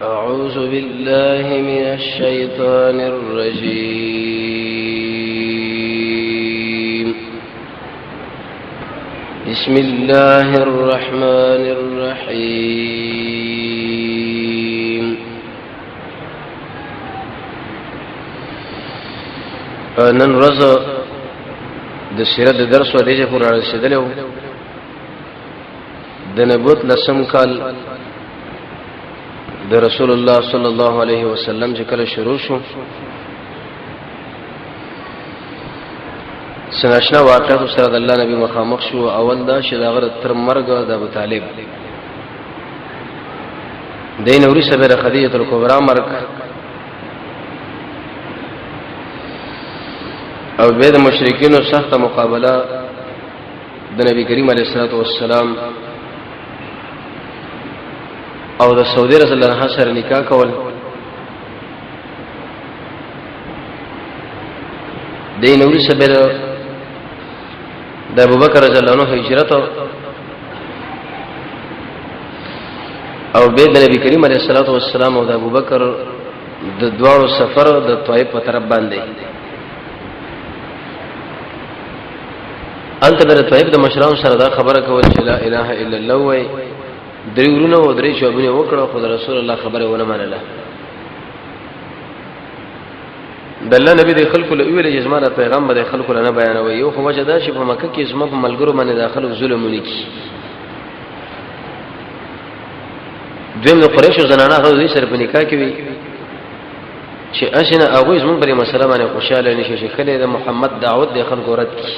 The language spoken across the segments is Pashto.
أعوذ بالله من الشيطان الرجيم. بسم الله الرحمن الرحيم. نن ورځ د سیرت درس و دیجه پورا رسیدلو د نبوت لسم کال د رسول الله صلی الله علیه وسلم چې کله شروع شو سناشنا واقعات سره د الله نبی مخامخ شو. اول دا چې دا غره تر مرګ د ابو طالب دین اوري سبه خدیجه الکبرى مرګ او به د مشرکین سخت مقابله د نبی کریم علیه الصلاه والسلام او د سعودي رسول الله سره نکاح کول. دین اوري سبه د ابوبکر رضی الله عنه هجرت او به د نبی کریم علیه الصلاه والسلام او د ابوبکر د دوړو سفر د طائف په طرف باندې انت د طائف د مشران سره دا خبره کول چې لا اله الا الله وای درې ورونه او درې شوبونه وکړه خو د رسول الله خبره ونه منله. د الله نبی د خلکو له ویل جسمانه پیغام به خلکو نه بیانوي. یو خو وجه دا چې په مکه کې زما په ملګرو باندې داخلو ظلمونه کی دویم نو قریش زنانه هغه سره په نکاح کې وي چې اسنه هغه زمون پر مسله باندې خوشاله نشي چې کله د محمد دعوت د خلکو رد کی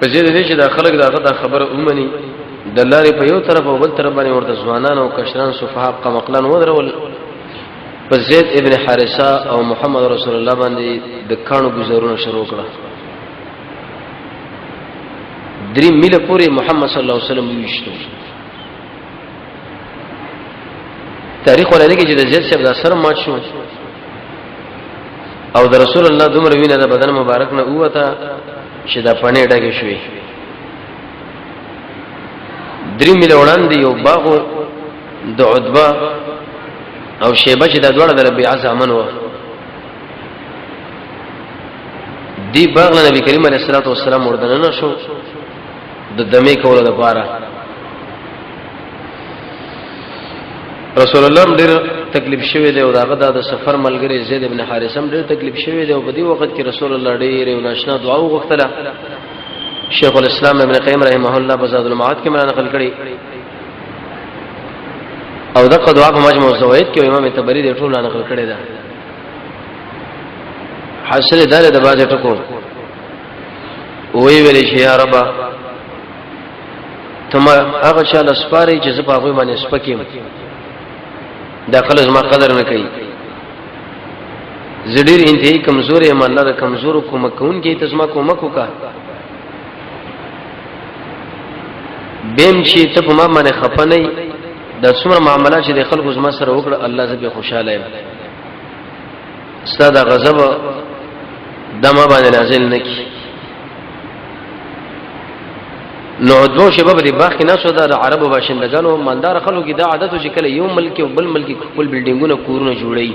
په دې دې چې د خلک دغه خبره اومني د لارې په یو طرف او بل طرف باندې ورته ځوانان او کشران صفحه قمقلن ودرول په زید ابن حارثه او محمد رسول الله باندې د کانو گزارونه شروع کړه. 3 میله پورې محمد صلی الله علیه وسلم ویشتو. تاریخ ولري کې چې د زید صاحب د سر مات شو او د رسول الله دومره وینه د بدن مبارک نه اوته چې دا پانی ډکه شوی. 3 میله وړاندې یو باغ د عتبه او شیبه چې د دوړه د ربيعه زامن و دی باغ نبی کریم علیه الصلاه والسلام وردننه شو د دمه کوله د پاره. رسول الله ډېر تکلیف شوی دی او داغه د سفر ملګری زید ابن حارثه ډېر تکلیف شوی دی او په دې وخت کې رسول الله ډېر ناشنا دعا وغوښتله. شیخ الاسلام ابن قیم رحمه الله بزاد المعاد کې مرانه نقل کړي او دغه دعا په مجموع الزوائد کې امام تبری دې ټول نقل کړي ده. حاصل دار د باز ټکو وی ویل شي یا رب تم هغه چاله سپاري چې زه په هغه باندې سپکیم دا خلک ما قدر نه کوي. زډیر انتهایی کمزور یم الله د کمزورو کوم کون کې تاسو ما کومک وکا بیم چې ته په ما باندې خپنی د څومره معاملات چې د خلکو زما سره وکړه الله زبې خوشاله یم. ستاد غضب دما باندې نازل نکي. نو دو شباب دی باغ کې ناسو د عربو باشندگانو مالدار خلکو کې دا عادت چې کله یو ملک او بل ملک خپل بلډینګونه کورونه جوړي.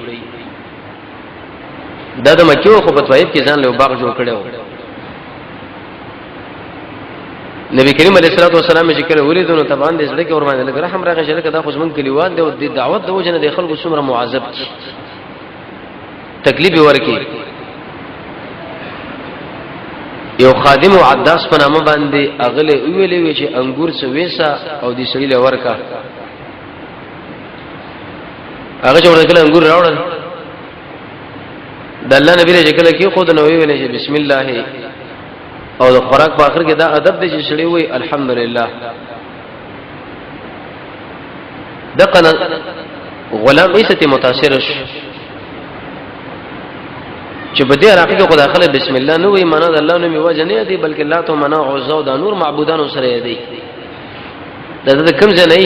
دا د مکه خو په طائف کې ځان له باغ جوړ کړو. نبی کریم علیه الصلاه والسلام چې کله ولیدونو طبعا د زړه کې ور باندې لګ رحم راغی چې دا خو زمون کلیوان دی او د دعوت د وجنه د خلکو څومره معذب کی تکلیف ورکی. یو خادم او عداس په نامه باندې اغله ویلې وی چې انګور څه وېسا او دې سړي له ورکا هغه چې ورته انګور راوړل د الله نبی له کله کې خود نو ویلې چې بسم الله او د خوراک په اخر کې دا ادب دې چې سړي وي الحمدلله. دغه غلام ایسته متاثر شو چې په دې راکې کې خدای خلک بسم الله نو وی معنا د الله نوم وجه نه دی بلکې الله ته معنا عزو د نور معبودانو سره دی. دا د کوم ځای نه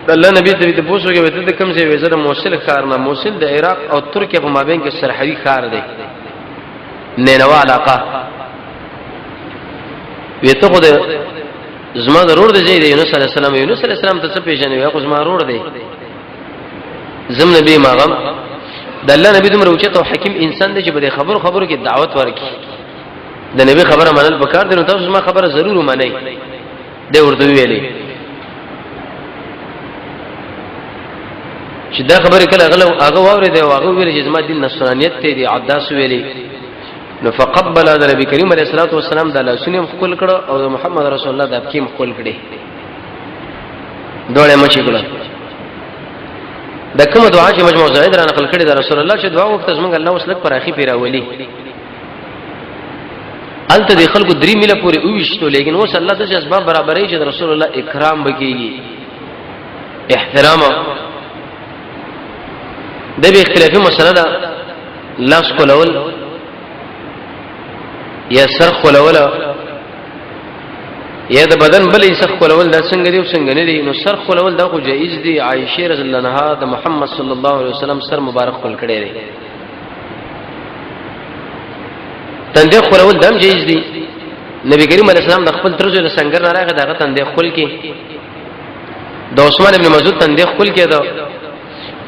د الله نبی ته د پوسوږي وته د کوم ځای وزره موصل ښار نه موصل د عراق او ترکیه په مابین کې سرحدي ښار دی نینوا علاقه ویته خو د زما ضرور دی د یونس علی السلام. یونس علی السلام ته څه پیژنې یا خو زما ضرور دی زم نبی ماغم د الله نبی دومره اوچت او حکیم انسان دی چې به خبرو کې دعوت ورکړي. د نبی خبره منل پکار دي، نو تاسو ما خبره ضرور ومنئ. د ورته ویلي چې دا خبره کله هغه واوري دی، هغه ویل چې زما دین نصرانیت ته دی. عداس ویلي نو فقبل د نبی کریم علیه الصلاه والسلام د لاسونو خپل کړه او د محمد رسول الله د ابکیم خپل کړي، دوړې مچې کړه. د کوم دعا چې مجموع زائد را نقل کړي د رسول الله چې دعا وکړه زمونږ الله وسلک پر اخی پیراولي الته د خلکو 3 میله پورې اوښتو، لیکن اوس الله د اسباب برابرې چې د رسول الله اکرام وکړي، احترام. د به اختلافي مسله ده لاس کولول یا سر کولول یا د بدن بلې سر کولول دا څنګه دی او څنګه نه دی. نو سر کولول دا خو جایز دی. عائشه رضی الله عنها د محمد صلی الله علیه وسلم سر مبارک خپل کړي دی. تندې کولول دم جایز دی. نبی کریم علیه السلام د خپل ترزو له څنګه نه راغی دا تندې خپل کې. د عثمان ابن مسعود تندې خپل کې دا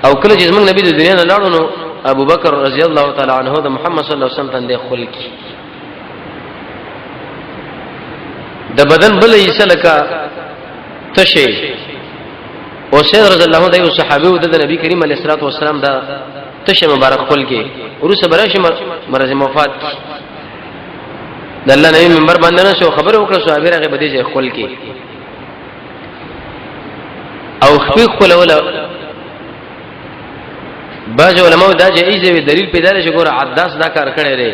او کله چې موږ نبی د دنیا نه لاړو نو ابو بکر رضی الله تعالی عنہ د محمد صلی الله علیه وسلم تندې خپل کې. د بدن بل حصہ لکه تشه او سید رضی الله عنه د صحابه او د نبی کریم علیه الصلاه والسلام دا تشه مبارک خپل کې ورسره برشه مرز وفات د الله نبی منبر باندې نه شو خبر وکړه صحابه راغه بده ځای خپل کې او خپل ولا بعض علماء دا جایز دی دلیل پیدا لري چې ګور عداس دا کار کړی دی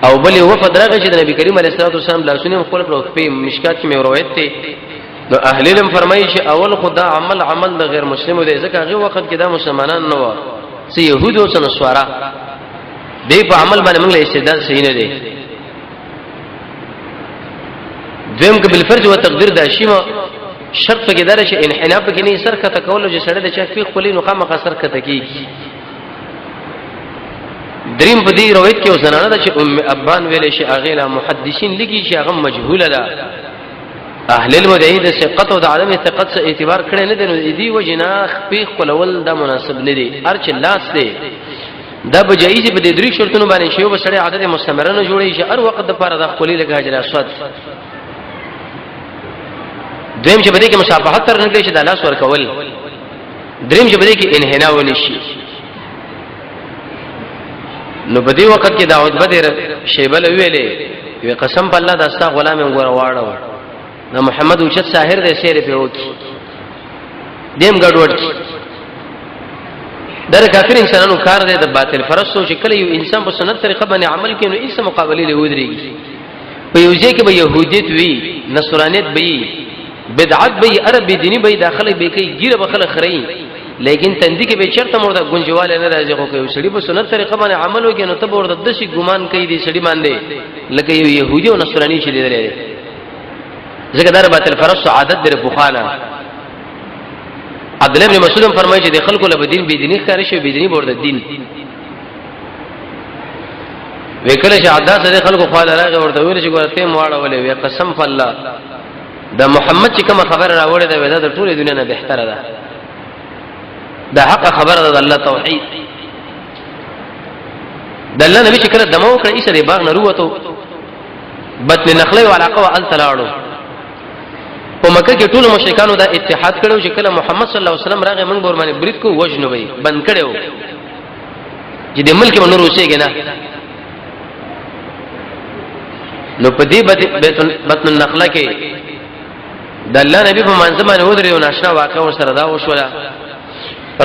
او بلې وفد راغی چې د نبی کریم علیه الصلاه والسلام لاسونه خپل کړو. په مشکات کې مې روایت ته نو اهل علم فرمایي چې اول خدا عمل د غیر مسلمو دی، ځکه هغه وخت کې دا مسلمانان نه و، سي يهود او نصارا دې په عمل باندې موږ له استدلال صحیح نه دی. دیم کې بل فرض او تقدیر د شیمه شرط کې دا چې انحناف کې نه سر کته کول چې سړی د چا فی خپل نو خامخ سر کته کیږي. دریم په دې روایت کې وسنانه ده چې ام ابان ویلې شي اغه محدثین لګي چې هغه مجهوله ده. اهل المدعی د ثقت او د عدم ثقت څخه اعتبار کړي نه دي، نو دې وجنا خپل خپلول دا مناسب نه دي. ارچ لاس دی دا به جایز په دې درې شرطونو باندې شی او سړی عادت مستمره نه جوړي چې هر وخت د پاره د خپلې لګا حجر اسود. دریم چې بده کې مصافحت تر نه کې چې د لاس ور کول. دریم چې بده کې انحناء ونشي. نو په دې وخت کې داود بدر شیبل ویلې وی قسم په الله داستا غلام غوړ واړو نو محمد اوچت ساحر دې سیر په وکی دیم ګډوډ در کافر انسانانو کار دی د باطل فرستو چې کله یو انسان په سنت طریقه باندې عمل کوي نو ایسه مقابله له ودرېږي. په یو ځای کې به يهودیت وي، نصرانیت وي، بدعت وي، عربي دیني وي، داخله به کوي ګیره بخله خړی، لیکن تندې کې به چرته مرده گنجواله نه راځي. خو کوي سړي په سنت طریقه باندې عمل وکړي نو ته ورته د شي ګمان کوي دي سړي باندې لکه یو يهودي او نصراني چې لري. ځکه دا باطل فرض عادت در بوخانه. عبد الله بن مسعود فرمایي چې د خلکو له بدین بي دیني ښکار شي، بي دیني ورته دین وکړه چې عادت د خلکو خاله راغی ورته ویل چې ګورته مواړه ولې وي قسم الله د محمد چې کوم خبر راوړې ده د ټوله دنیا نه بهتره ده. دا حق خبره ده الله توحید. د الله نبی چې کله دمو کړ ایسه دی باغ نه وروته بطن نخله او علاقه ال تلاړو. په مکه کې ټول مشرکانو دا اتحاد کړو چې کله محمد صلی الله علیه وسلم راغی موږ ور باندې برید کو وجنو وي بند کړو چې د ملک منور اوسېږي نه. نو په دې بطن نخله کې د الله نبی په منځ باندې ودرې او ناشنا واقع سره دا وشوله.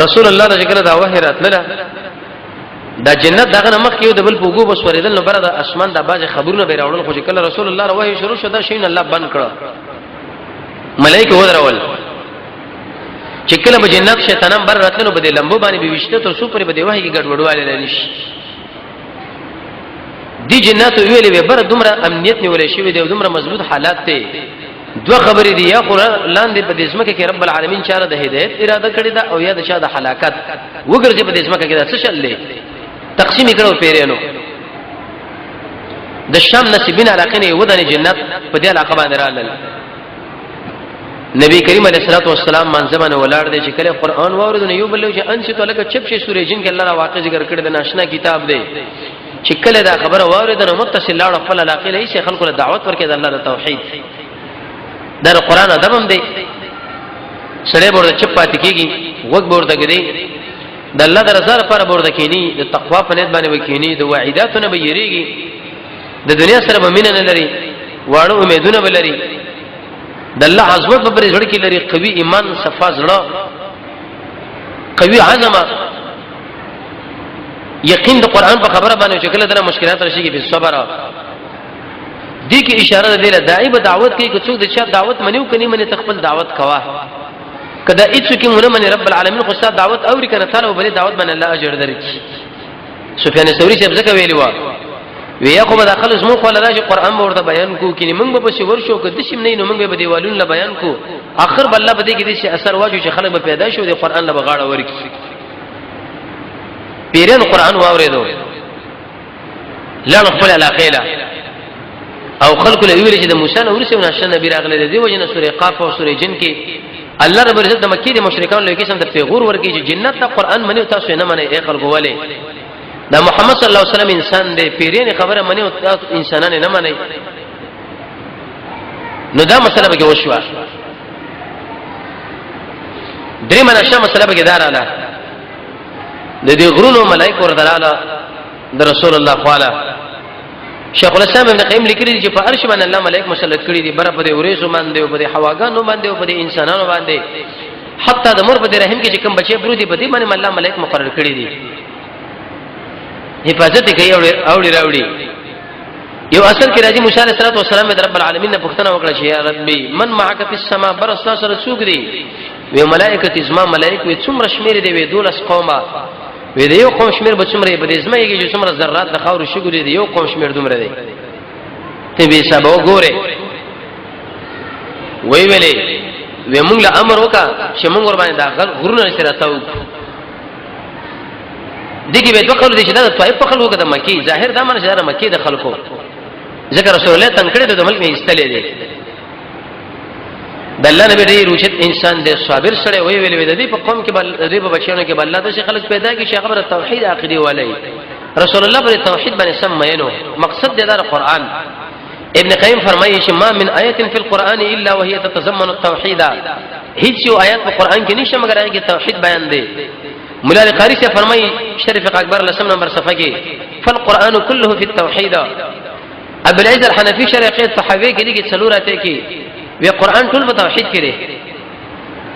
رسول الله د ذکر دا وحی راتله دا جنت دغه مخ کې د بل پوغو بس ورېدل نو بره د اسمان د باز خبرونه به راوړل. خو چې کله رسول الله وحی شروع شو دا شین الله بند کړ، ملائکه ودرول چې کله به جنت شیطانان بر راتلنو بده لمبو باندې به وشته تر څو پرې بده وحی کې ګډوډواله لنیش. دی جنات ویلې به بر دومره امنیت نیولې شوی دی دومره مضبوط حالات ته. دو خبرې دي یا قرآن لاندې په دې ځمکه کې رب العالمین چاره د هدایت اراده کړی دا او یا د شاده هلاکت وګرځي په دې ځمکه کې دا څه شل تقسیم کړو پیرانو. د شام نصیبین علاقه نه ودانې جنت په دې علاقه باندې رالل. نبی کریم علیه الصلاه والسلام منځبانه ولاړ دی چې کله قران واورید نو یو بل چې انشئ تلک چپ شي سورې جن کې الله را واقع ذکر کړی د ناشنا کتاب دی چې کله دا خبره واورید نو متصل لاړ خپل علاقه له شي خلکو له دعوت ورکړي د الله د توحید د قران ادب هم دی. سړی ورته چپ پاتې کیږي وګ ورته کېږي د الله د رضا لپاره ورته کېنی د تقوا په نیت باندې وکېنی د وعیداتونه به یریږي د دنیا سره به مینه نه لري واړو امیدونه به لري د الله عظمت په پرې ځړ کې لري قوي ایمان صفا زړه قوي عزمه یقین د قران په خبره باندې چې کله د مشکلات راشي په صبر دي کې اشاره ده له داعی به دعوت کوي چې څوک د چا دعوت منیو کني منی تخپل دعوت کوا کدا هیڅ کې مونږ من رب العالمین خو ستاسو دعوت اوري کنه تعالی وبلي دعوت باندې الله اجر درکړي. سفیان ثوری چې ځکه ویلی و ویا خو به داخل اسمو خو الله چې قران ورته بیان کو کینی موږ به څه ورشو که دشم نه نو موږ به دیوالون له بیان کو اخر بل الله به دې کې دې اثر واجو چې خلک به پیدا شو د قران له بغاړه ورکی پیرن قران واورېدو لا خپل علاقه لا او خلق له ویل چې د موسی نو ورسې نشه نبی راغله دی وجنه سورې قاف او سورې جن کې الله رب عزت د مکی د مشرکان له کې سم د پیغور ورکی چې جنت ته قران منی تاسو نه منی اے خلق والے دا محمد صلی الله علیه وسلم انسان دی پیرین خبره منی او انسانانه نه منی نو دا مسله به وشوا درې منشه مسله به داراله د دې غرونو ملائکه ورته د رسول الله خواله شیخ الاسلام ابن قیم لیکلی چې په عرش باندې الله ملائکه مسلط کړي دي بر په دې ورېسو باندې او په دې هواګانو باندې او په دې انسانانو باندې حتی د مور په دې رحم کې چې کوم بچي پروت دي په دې باندې الله ملائکه مقرر کړي دي حفاظت کوي او راوړي. یو اصل کې راځي موسی علیه السلام د رب العالمین نه پوښتنه وکړه چې یا ربي من معك في السماء برستا سره څوک دي وی ملائکه ازما ملائکه وي څومره شمیر دي وی 12 قومه وی د یو قوم شمیر به څومره به ازما یې چې څومره ذرات د خاور شګوري دي یو قوم شمیر دومره دي ته به حساب وګوره وی ویلې وی موږ له امر وکړه چې موږ ور باندې داخل غرونه سره تاو دغه به دوه خلک چې دا طائف په خلکو د مکی ظاهر دا معنی چې دا مکی د خلکو ذکر رسول الله تنکړه د ملک نه استلې دي د الله نبی ډیر روشت انسان دی صابر سره وی ویل دی په قوم کې بل دی په بچیانو کې بل الله د خلک پیدا کی شیخ خبره توحید عقیده ولای رسول الله پر توحید باندې سمینو مقصد دی دا قرآن. ابن قیم فرمایي چې ما من آیه فی القرآن الا وهي تتضمن التوحید هیڅ یو آیت په قرآن کې نشته مگر هغه کې توحید بیان دی. مولا القاری سے فرمائی شریف اکبر لسم نمبر صفحه کې فالقرآن كله في التوحید. ابو العز الحنفی شرح قید صحابه کې دي څلورته کې وی قرآن ټول په توحید کې دی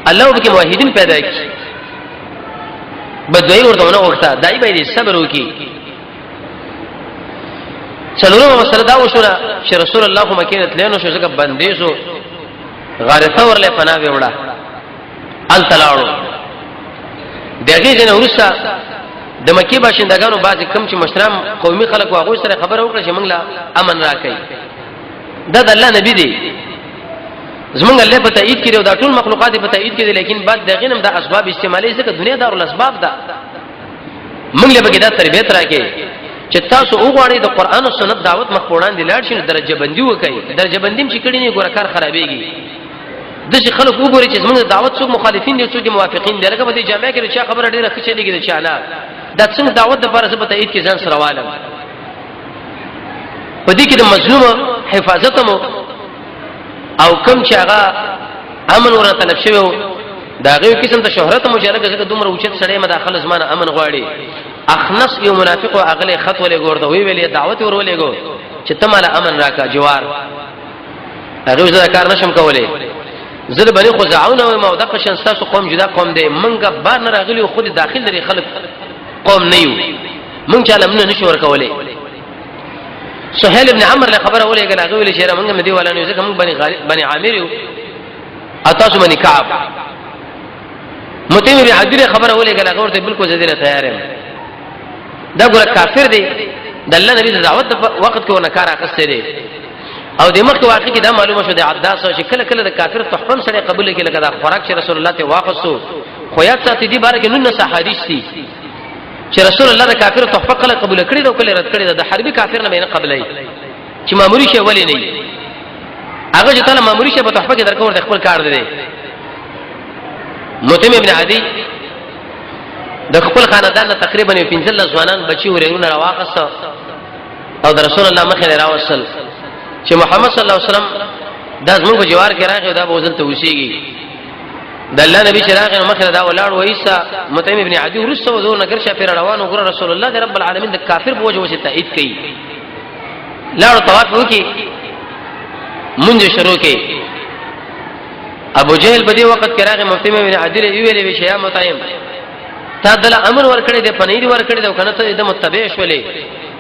الله به موحدین پیدا کړي بدوی ورته ونه وخته دای به صبر وکي. څلورمه مسله دا وشوه چې رسول الله مکه ته لنو شو څنګه بندیزو غار ثور له پناه وړه ال تلاړو دغه جن ورسره د مکی باشندگانو بعض کم چې مشرام قومي خلک واغو سره خبر وکړه چې موږ لا امن راکړي دا د الله نبی دی زمونږ الله په تایید کړي او دا ټول مخلوقات په تایید کړي لیکن بعد دغه نم د اسباب استعمالي ځکه دنیا دار الاسباب ده موږ له بګی دا تربیت راکې چې تاسو وګورئ د قران او سنت دعوت مخ وړاندې لاړ شي درجه بندي وکړي درجه بندیم چې کړي نه ګور کار خرابېږي د شي خلک وګوري چې زمونږ دعوت څوک مخالفین دي څوک موافقین دي لکه په دې جامع کې چې خبره ډیره ښه چلیږي چې انا د څنګه دعوت د پاره څه په تایید کې ځان سره والم په دې کې د مظلوم حفاظت مو او کم چې هغه امن ورته طلب شوی دا غو قسم ته شهرت مشارکه څخه دومره اوچت سړی مداخل زمانه امن غواړي. اخنس یو منافق او اغله خط ولې ګورته وی ویلې دعوت ورولې ګو چې تماله امن راکا جوار هغه زړه کار نشم کولای زله بني خزاعون او مودق شنستاسو قوم جدا قوم دی منګه بار نه راغلی خو د داخل لري خلک قوم نه یو مونږ چاله منه نشو ور کولای. سهيل ابن عمرو له خبره ولې غلا غوې شهره مونږ مدي ولا نه ځکه مونږ بني عامر یو اتاسو بني کعب متیم بن عدی خبره ولې غلا غورته بالکل زديره تیار یم دا ګور کافر دی د الله نبی دعوت وخت کې ونه کار اخستې دی او د مخ واقع کې دا معلومه شو د عداس چې کله کله د کافر تحفم سره قبول کې لکه دا خوراک چې رسول الله ته واقصو خو یا ته دې بار کې نن حدیث دي چې رسول الله د کافر تحفه کله قبول کړی او کله رد کړی د حربي کافر نه نه قبلای چې ماموري شي ولې نه هغه چې تعالی ماموري شي په تحفه کې درکور د خپل کار دی متیم ابن عدی د خپل خاندان تقریبا 15 ځوانان بچي ورېونه راواخص او د رسول الله مخې راوصل چې محمد صلی الله علیه وسلم د زموږ په جوار کې راغی دا بوزل ته وسیږي د الله نبی چې راغی مخې دا ولاړ وایسا متیم ابن عدی ورسو ودو نګر شافر روان وګره رسول الله د رب العالمین د کافر بوجو وسه تایید کړي لاړ طواف وکي منځ شروع کړي ابو جهل په دې وخت کې راغی متیم ابن عدی ویلې وی شیا متیم تا دل امر ور کړی د پنیر ور کړی د کنه ته د متبع شولې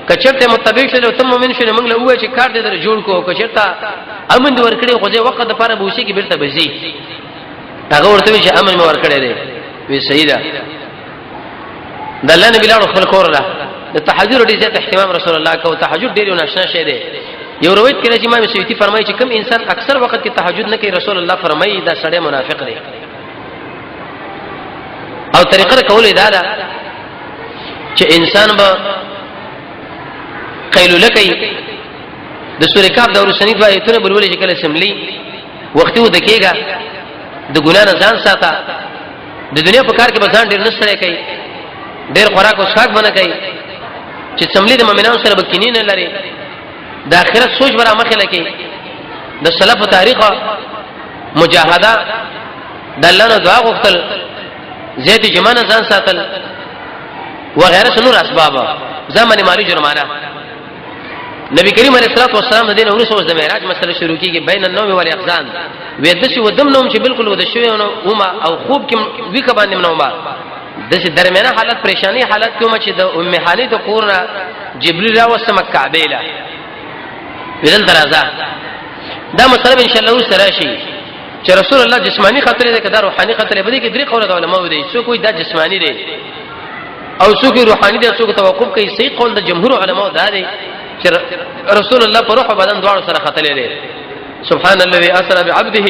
کچرته متبع شولې ته مؤمن شولې موږ له وای چې کار دې در جوړ کو کچرته امن ور کړی خو دې وخت د پاره بوشي کې بیرته بزي هغه ورته چې امن مې ور کړی دی وی سیدا د الله نبی لاړو خپل کور له د تهجد ډېر زیات اهتمام رسول الله کو تهجد ډېر ناشنا شه دی یو روایت کې چې امام سیوطي فرمایي چې کوم انسان اکثر وخت کې تهجد نه کوي رسول الله فرمایي دا سړی منافق دی او طریقه کول دا ده چې انسان به قیلوله کوي د سورې کاف د ورسنید وایتونه بلولې چې کله سملی وختي و دکېګا د ګنا نه ځان ساته د دنیا په کار کې به ځان ډیر نشره کوي ډیر خوراک او څښاک باندې کوي چې سملی د مؤمنانو سره بکینی نه لري د آخرت سوچ برا مخه لکې د سلف تاریخ مجاهده د الله نه دعا غوښتل زید جمانه ځان ساتل وغيرها نور اسباب زمانه مالی جرمانه نبی کریم علیه الصلاه والسلام د دین ورسره د معراج مسله شروع کیږي بین النوم والاحزان وې د شی ودم نوم چې بالکل ود شوی او ما او خوب کې وی ک باندې نوم د شي درمیانه حالت پریشانی حالت کوم چې د ام هاني د قرنا جبريل راوسم کعبه له ودل درازه دا مسله ان شاء الله سره شي چې رسول الله جسمانی خطر دی کدا روحاني خطر دی کې درې قول د علماء دي څو کوئی دا جسمانی دی او څو کوئی روحاني دی څو توقف کوي صحیح قول د جمهور علماء دا دی چې رسول الله په روح او بدن دواړو سره خطر دی سبحان الذي اسرا بعبده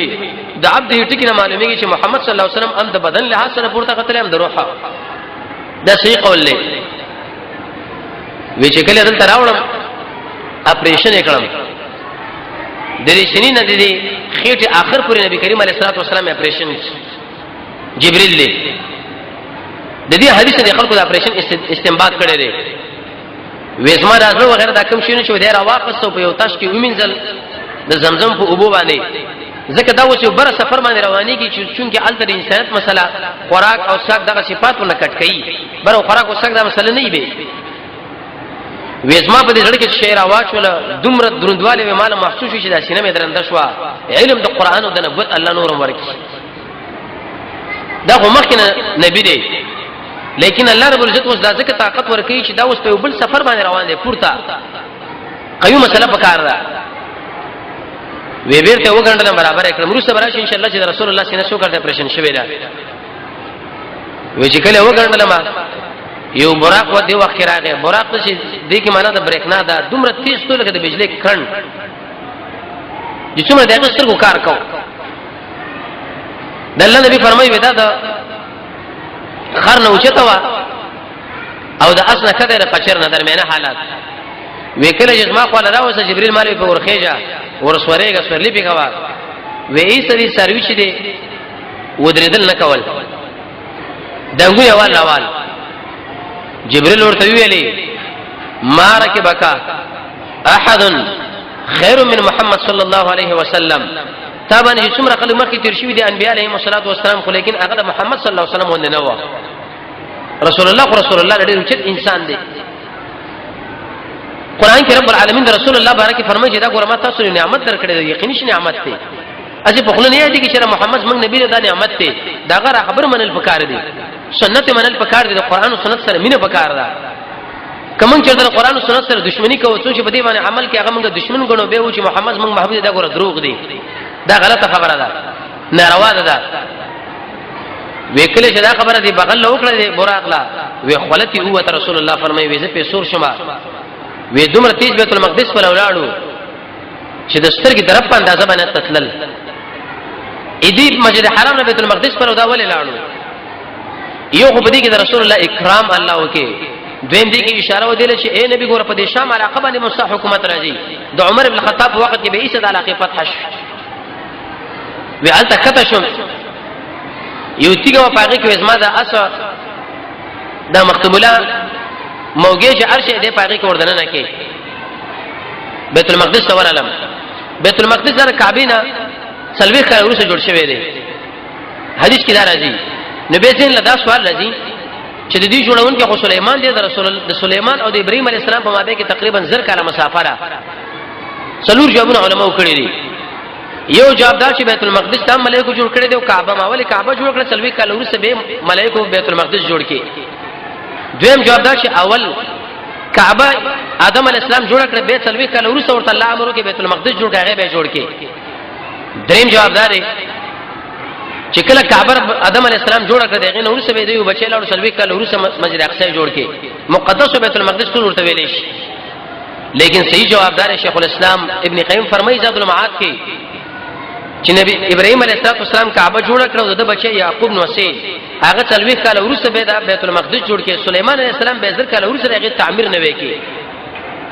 د عبده ټکینه معلومیږي چې محمد صلی الله علیه وسلم هم د بدن له سره پورته خطر هم د روح دا صحیح قول دی وی چې کله دلته راوړم اپریشن وکړم د دې سنین د دې خېټه اخر پورې نبی کریم علیه الصلاه والسلام اپریشن جبريل له د دې حدیث د خلکو د اپریشن استنباط کړي دي وېسما راځو وغیرہ دا کوم شي نه شو دی راواقصو په یو تاش کې ومنځل د زمزم په اوبو باندې ځکه دا اوس یو بر سفر باندې رواني کی چې چونکه الته انسانیت مسله خوراک او څښاک دغه صفاتونه کټ کړي بر خوراک او څښاک دا مسله نه وي وېسما په دې ځړ کې شعر आवाज ولا دومره دروندواله به مال محسوس شي دا سینې مې درنده شو علم د قران او د نبوت الله نور ورکړي دا خو مخکنه نبی دی لیکن الله رب العزت اوس دا ځکه طاقت ورکړي چې دا اوس په بل سفر باندې روان دي پورته قیوم مسله پکار ده وی بیرته وګڼل برابر کړم روسه براشي ان شاء الله چې رسول الله سینه شو کړته پرشن شوی دا وی چې کله وګڼل ما یو براق و دی وخت راغی براق چې دې کې معنا د بریکنا دا دومره تیز تو لکه د بجلی کړن چې څومره دغه سترګو کار کو د الله نبی فرمایي ودا دا خر نه اوچته وا او د اسنه کده قچر نه درمیانه حالات وکړه چې ما خو له راوسه جبريل مالوي په ورخېجا ورسورېګه سورلي پیګوا وې ایستري سرویس دي ودریدل نه کول دغه یوال جبريل ورته ویلي ما ركبك احد خير من محمد صلى الله عليه وسلم طبعا چې څومره خلک مخکې تیر شوي دي انبياء عليهم الصلاه والسلام خو لیکن هغه محمد صلی الله علیه وسلم ونه نو رسول الله ډېر اوچت انسان دی قران کې رب العالمین د رسول الله بارک فرمایي چې دا ګورما تاسو نعمت درکړې ده یقیني نعمت دی اځي په خلنه یادي کې چې محمد موږ نبی دا نعمت دی دا غره خبر منل پکار دی سنت منل پکار دی د قران او سنت سره مینه پکار ده کوم چې د قران او سنت سره دښمنی کوي چې په دې باندې عمل کې هغه موږ دښمن غنو به و چې محمد موږ محبوب دا ګوره دروغ دی دا غلطه خبره ده ناروا ده وکله چې دا خبره دی بغل وکړه دی براق لا وی خلتی هو رسول الله فرمایي وې زه په سور شمه وې دومره تیز بیت المقدس پر ولاړو چې د سترګې درپ په اندازه باندې تتلل اې مسجد حرام نه بیت المقدس پر دا ولې لاړو یو خو بدی کې د رسول الله اکرام الله وکي دویم دی کې اشاره ودیله چې اے نبی ګوره په دې شام علاقه باندې مستا حکومت راځي د عمر ابن الخطاب په وخت کې به ایسه د علاقه فتح شو وی الته کته شو یو تیګه په هغه کې ازما د اسا د مختموله موګه چې ارشه دې په هغه کې وردن نه کې بیت المقدس ته ورالم بیت المقدس د کعبه نه سلوي کارو سره جوړ شوی دی حدیث کې دا راځي نبی سین له دا سوال راځي چې د دې جوړون کې خو سليمان دی د رسول د سليمان او د ابراهيم عليه السلام په مابه کې تقریبا 1000 کاله مسافه را څلور جوابونه علماء کړی دي یو جواب دا چې بیت المقدس ته ملائکه جوړ کړی دی او کعبه ماوله کعبه جوړ کړل سلوي کاله ورسره به ملائکه بیت المقدس جوړ کړي دویم جواب دا چې اول کعبه آدم علیہ السلام جوړ کړ به سلوي کاله ورسره ورته الله امر کې بیت المقدس جوړ کړي به جوړ کړي دریم جواب دا دی چې کله کعبه آدم علیہ السلام جوړ کړ دغه نو ورسره به دی بچی لاړ سلوي کاله ورسره مسجد اقصی جوړ کړي مقدس بیت المقدس ټول ورته ویل شي لیکن صحیح جواب دار شیخ الاسلام ابن قیم فرمایي زاد المعاد کې چې نبی ابراهيم عليه السلام کعبه جوړ کړو د بچي یعقوب نو سي هغه څلوي کاله ورسره به د بیت المقدس جوړ کړي سليمان عليه السلام به 1000 کاله ورسره هغه تعمیر نه وکړي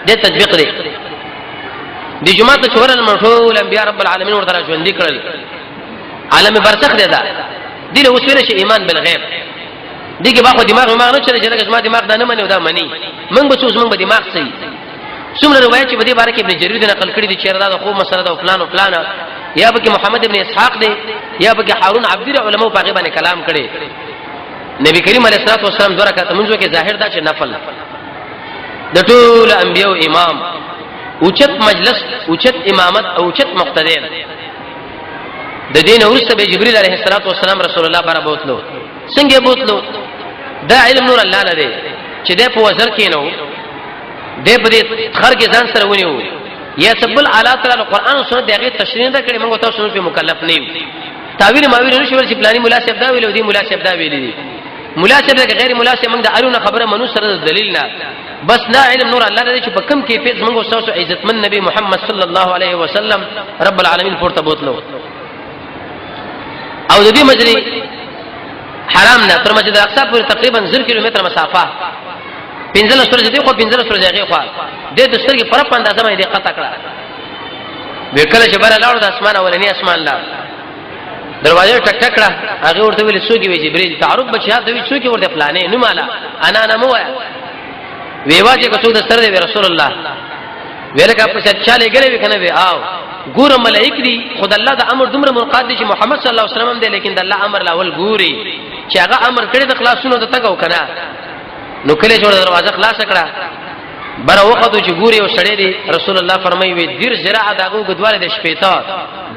د تطبیق دی د جمعه ته چورل مټول انبيار رب العالمین ورته ژوند کړل عالم برزخ دی دا دی له وسوله شي ایمان بالغیب دیګه باخو دماغ ما نه چره چې لکه ما دماغ دا نه مني دا مني من به څوس من به دماغ صحیح څومره روایت چې په دې باره کې ابن جرير نقل کړی دي چې دا خو مسله دا فلان او فلان یا به کې محمد ابن اسحاق دی یا به کې هارون عبدی علماء په غیبه کلام کړي نبی کریم علیه الصلاه والسلام دوه رکعات منځو کې ظاهر دا چې نفل د ټول انبیو امام اوچت مجلس اوچت امامت او اوچت مقتدی د دین ورسته به جبرئیل علیه السلام رسول الله بره بوتلو څنګه بوتلو دا علم نور الله نه دی چې د په وزر کې نو د په دې خر کې ځان سره ونیو یا سبل اعلی تعالی قرآن او سنت دغه تشریح نه کړي موږ تاسو په مکلف نه یو تعویل ماویل نشو ورسې پلاني مناسب دا ویل او دی مناسب دا ویل دي مناسب ده غیر مناسب موږ د ارونه خبره منو سره دلیل نه بس نه علم نور الله دې چې په کم کیفیت موږ تاسو عزتمن نبی محمد صلی الله علیه وسلم رب العالمین پورته بوتلو او د دې مجری حرام نه تر مسجد الاقصی پورې تقریبا 0 کیلومتر مسافه 15 سورې دي خو 15 سورې هغه خو د دسترګې پر پاندازه باندې قطع کړه وکړه چې بار لاړو د اسمان اولنی اسمان لا دروازه ټک ټک کړه هغه ورته ویل څوک وی جبرئیل تعارف بچا دوی څوک ورته پلانې نو مالا انا مو ویواجه کو څوک دستر دی رسول الله ویلکه په چاله غلې وکنه وی آو ګور ملائک دي خدای الله د امر دومره منقاد دي چې محمد صلی الله علیه وسلم دی لیکن د الله امر لاول ګوري چې هغه امر کړی د خلاصونو د تګو کنه نو کله چې دروازه خلاص کړه بر وخت چې ګوري او سړی دی رسول الله فرمایي وی دیر زراعه دغه غدواله د شپېتا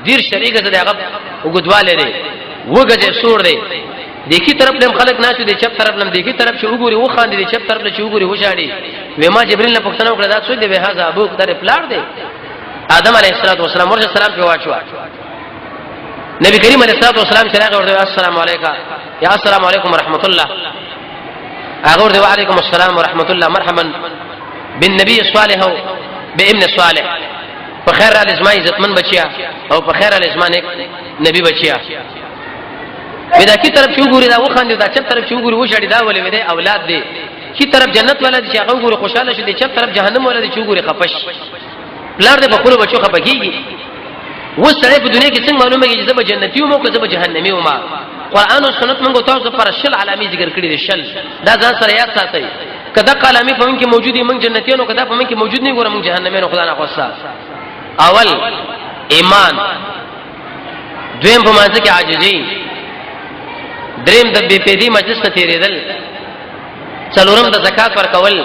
دیر شریکه دغه غدواله دی وګه سور دی دیکي طرف لم خلق ناشو دی چپ طرف لم دیکي طرف چې وګوري و خان دی چپ طرف چې وګوري و شاړي و ما جبريل نه پښتنه وکړه دا څه دی به هاذا ابو در پلاړ دی آدم علیه السلام ورته سلام په واچو نبی کریم علیه السلام چې راغی ورته السلام علیکم یا السلام علیکم ورحمت الله هغه ورته وعلیکم السلام ورحمت الله مرحبا بالنبي الصالح بابن صالح په خیر الاسماء عزتمن بچیا او په خیر الاسماء نبی بچیا ودا کی طرف چې وګوري دا وخاندي دا چپ طرف چې وګوري و شړی دا ولې ودا اولاد دي کی طرف جنت والا دي چې هغه وګوري خوشاله شي دي چپ طرف جهنم والا دي چې وګوري خپش پلار دې په خپل بچو خپکیږي و سړی په دنیا کې څنګه معلومه کیږي چې زه به جنتی وم او که زه به جهنمی وم قرآن او سنت موږ تاسو پر شل علامې ذکر کړی دي شل دا ځان سره یاد ساتئ کدا کلامي په من کې موجودي موږ جنتیانو کدا په من کې موجود نه ګورم جهنمینو خدا نه خوسا اول ایمان دویم په مانځ کې عاجزي دریم د بی پیدي مجلس ته تیرېدل څلورم د زکات ورکول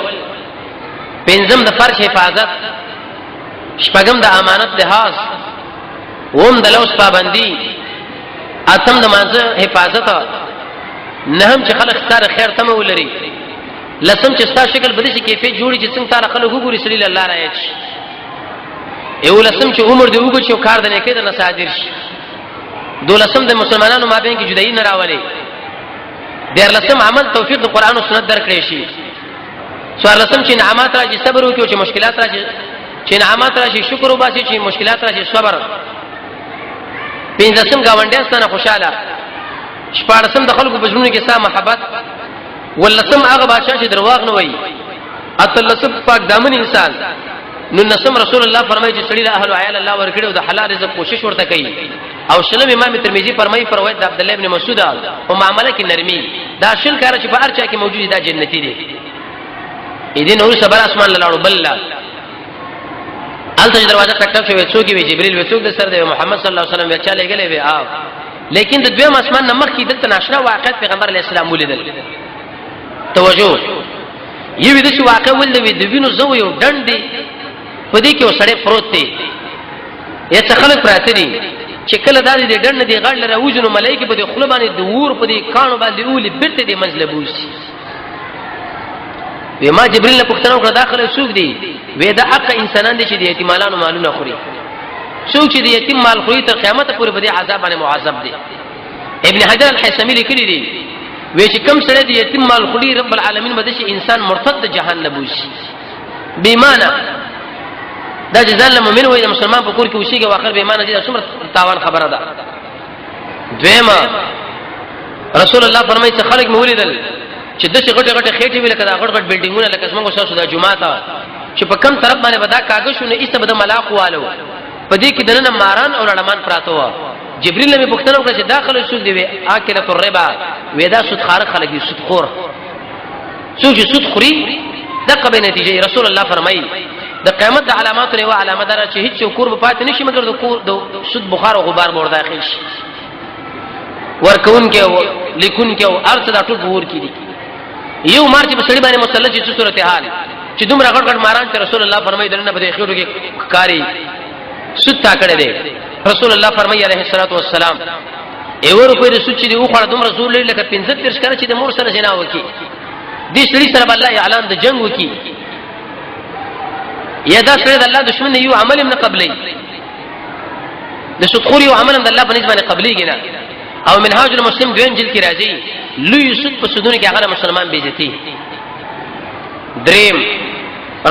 پنځم د فرش حفاظت شپږم د امانت لحاظ اوم د لوس پابندي اتم د مانځ حفاظت نهم چې خلک ستاره خیر تم ولري لسم چې ستا شکل بدې کیفیت جوړي چې څنګه تعالی خلک وګوري صلی الله علیه یو لسم چې عمر دی وګړي چې کار د نه کېد نه صادر شي دولسم د مسلمانانو مابین کې جدایي نه راولي دیر لسم عمل توفیق د قران او سنت درکړي شي څوار لسم چې نعمت راځي صبر وکړي چې مشکلات راځي چې نعمت راشي شکر وباسي چې مشکلات راشي صبر پنځم گاونډیان ستنه خوشاله شپږم د خلکو په ژوند کې سا محبت ولسم هغه بادشاہ چې درواغ نه وایي اتلسم پاک دامن انسان نو نسم رسول الله فرمایي چې سړي له اهل عیال الله ورکړي او د حلال رزق کوشش ورته کوي او شلم امام ترمذی فرمایي پر روایت د عبد الله ابن مسعود او معاملې کې نرمي دا شل کار چې په هر چا کې موجود دا جنتی دي اذن اور صبر اسمان لاړو بل الته دروازه ټک ټک شوی څوک وی جبريل وی څوک د سر د محمد صلی الله علیه وسلم چا لګلې وی آو لیکن د دویم اسمان نمخ کې دلته ناشنا واقعیت پیغمبر علیه السلام ولیدل توجه یوه د شو واقع ول د وینو زو یو ډنډي په دې کې وسړې پروت دی یا څه خلک پراته دي چې کله د دې ډنډ دی غړ لره وجنو ملایکی په دې خپل باندې د ور په دې کانو باندې اولي برته دې منځله بوسي وما جبريل له پښتنو کړه داخله سوق دی وې دا حق انسانان دي چې د یتیمانو مالونه خوري څوک چې د یتیم مال خوري تر قیامت پورې به د عذاب باندې معذب دي ابن حجر الحیثمی لیکلی دی وې چې کم سره د یتیم مال خوري رب العالمین بده شي انسان مرتد جهنم بوشي بیمانه دا جزاء المؤمن وې مسلمان په کور کې وشيږي واخر بیمانه دي څومره تاوان خبره ده دویمه رسول الله فرمایي چې خلک مولیدل چې د څه غټه غټه خېټې ویل کړه غټ غټ بلډینګونه لکه څنګه شاسو د جمعه ته چې په کم طرف باندې ودا کاغذونه ایسته بده ملاق والو په دې کې دنه ماران او لړمان پراته و جبريل له پښتنو کې چې داخله سود دی اکله الربا ودا سود خار خلک سود خور څوک چې سود خوري دغه به نتیجه رسول الله فرمایي د قیامت د علامات له علامه دره چې هیڅ کور په پات نشي مګر د کور د سود بخار او غبار مور داخل شي ورکون کې لیکون کې او ارث د ټول ور کې دي یو مارچ په سړي باندې مسلط چې صورت حال چې دومره غټ غټ ماران چې رسول الله فرمایي دنه په خېټو کې کاری سود تا کړی دی رسول الله فرمایي عليه الصلاه والسلام ایور په دې سود چې دی خو دومره رسول الله لکه 15 کړه چې د مور سره جنا وکي دې سړي سره الله اعلان د جنگ وکي یا دا سړي د الله دشمن یو عمل من قبلې د سود خوري او عمل د الله په نسبت قبلې نه او منهاج المسلم دوین جلد کی راځي لوی سود په سودونه کې هغه مسلمان بیزتی دریم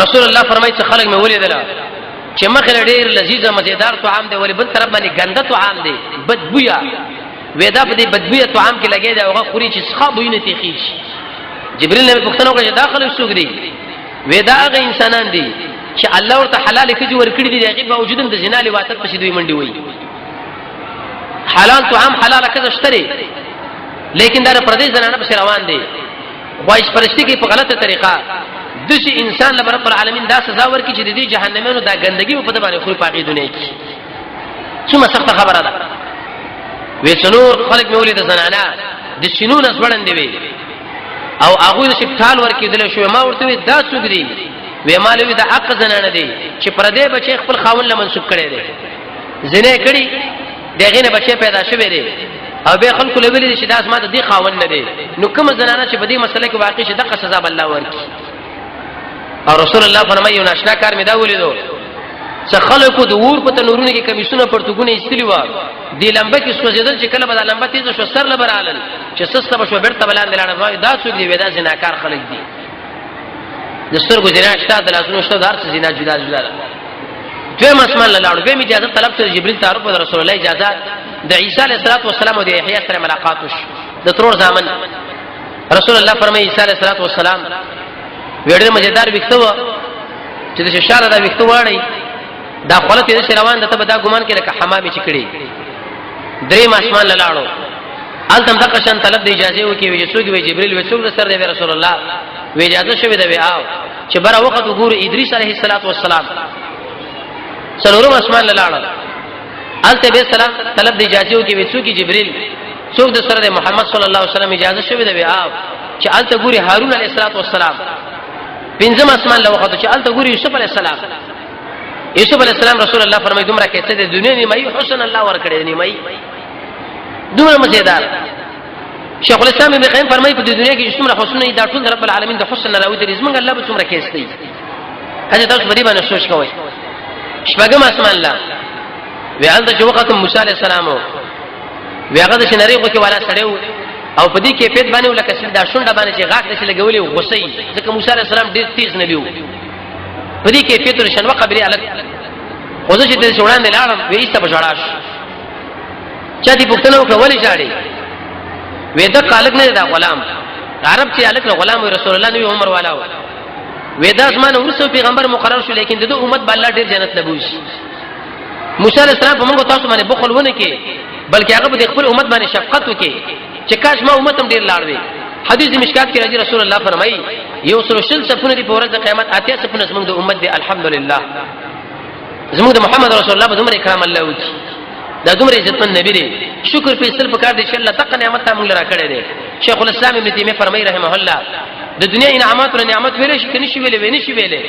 رسول الله فرمایي چې خلک مې ولیدل چې مخه ډېر لذیذه مزیدار طعام دی ولی بل طرف باندې ګنده طعام دی بدبویا ودا په دې بدبویا طعام کې لګي دا هغه خوري چې ښه بوینه تخیش جبريل نه پښتنو کې داخله سوق دی ودا هغه انسانان دي چې الله ورته حلال کړي ورکړي دي هغه باوجود د زنا لواتت په دوی منډي وي حلال طعام حلال کده شتري لیکن دا پردیس زنانه په روان دي خواهش پرستی کې په غلطه طریقه دشي انسان له رب العالمین دا سزا ورکړي چې د دې جهنمونو دا ګندګي په دې باندې خو پاګې دنیا کې څومره سخت خبره ده وېڅنور خلک مولید زنانه د سينون اسوړن دی او هغه د شپټال ورکېدل شو ما ورته دا څوک دی وې مالوي د حق زنانه دی چې پردې بچي خپل خاون له منسوب کړي دي زنه کړي دغه نه بچي پیدا شوی دی او به خلکو له ویلي چې داس ماته دی خاون نه دی نو کوم زنانه چې په دې مسله کې واقع شي دغه سزا بل الله ورکړي او رسول الله فرمایي یو ناشنا کار مې دا ولیدو چې خلکو د ور په تنورونه کې کمیسونه پرتګونه استلی و دی لمبه کې سوځیدل چې کله به د لمبه تیز شو سر لبرالل چې سسته بشو بیرته بلاندې لاړ دا څوک دی ودا زناکار خلک دي د سترګو زنا شته د لاسونو شته دار څه زنا جدا جدا دوی مسمان لاړو به اجازه طلب کړ جبريل تعرف د رسول الله اجازه د عيسى عليه السلام او د يحيى سره ملاقات وش د ترور ځامن رسول الله فرمایي عيسى عليه السلام وړه مزیدار وکړو چې د شاله دا وکړو وړي دا خپل ته روان ده ته دا ګمان کې لکه حمامي چکړي درې مسمان لاړو التم دغه شان طلب د اجازه وکي وي څوک وي جبريل وي څوک سره د رسول الله وی اجازه شوی دی او چې بره وخت وګورو ادریس علیه السلام څلورم اسمان لاله الته به سلام طلب دی اجازه وکي وي څوک جبريل څوک د سره د محمد صلی الله علیه وسلم اجازه شوی دی او چې الته ګوري هارون علیه السلام پنځم اسمان له وخت چې الته ګوري یوسف علیه السلام رسول الله فرمایي دومره کېته د دنیا نه مې حسن الله ورکړي نه مې دومره مزیدار شیخ الاسلام ابن قیم فرمایي په دنیا کې څومره حسن دا ټول رب العالمین د حسن راوي د رزمن الله به څومره کېستي هغه تاسو باندې باندې سوچ کوئ شپږم اسمان الله ویل د وخت موسی علیه السلام ویغه د شنریغو کې والا سړیو او په دې کې پیټ باندې ولکه دا شونډه باندې چې غاټ دشي لګولې غصې ځکه موسی علیه السلام ډېر تیز نه دیو په دې کې پیټ شنو قبري الګ اوځي چې د شوړان نه لاړم وېسته بجړاش چا دې پښتنو کولې شاړي وېدا خالق نه دا غلام عرب چې الک غلام رسول الله نبی عمر والا و ودا اسمان ورسو پیغمبر مقرر شو لیکن دغه امت بل الله ډیر جنت لبوش موسی علیہ السلام په موږ تاسو باندې بخل ونه کې بلکې هغه د خپل امت باندې شفقت وکي چې کاش ما امت هم ډیر لاړ وي حدیث مشکات کې راځي رسول الله فرمایي یو سره شل سپونه دی په ورځ د قیامت اته سپونه زموږ د امت دی الحمدلله زموږ د محمد رسول الله په دومره کرام الله وکي دا دومره عزتمن نبی دی شکر په سر په کار دی چې الله تک نعمت ته موږ را کړی دی شیخ الاسلام ابن تیمیه فرمایي رحمه الله د دنیا انعامات او نعمت ویلې شي کني شي ویلې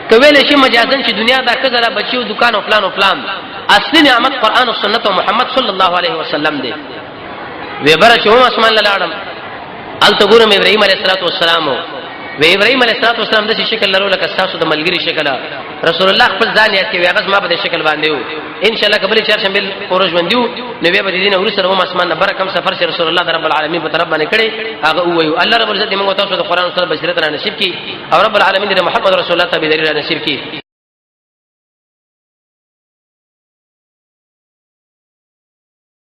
کویل شي مجازن چې دنیا دا کزره بچیو دکان او فلان اصلي نعمت قران او سنت او محمد صلی الله علیه وسلم دی وی بر چې هم اسمان لاړم ال تګورم ابراهيم عليه السلام و ابراهيم عليه السلام د شکل لرو لکه تاسو د ملګری شکل رسول الله خپل ځان یاد کوي هغه ما په شکل باندې و ان شاء الله قبل چهارشنبه پروژ باندې نو به دې نه ورسره هم اسمان نه برکم سفر چې رسول الله رب العالمین په طرف باندې کړي هغه وایو الله رب العزت موږ تاسو د قران سره بصیرت را نصیب کړي او رب العالمین د محمد رسول الله ته به دې را نصیب کړي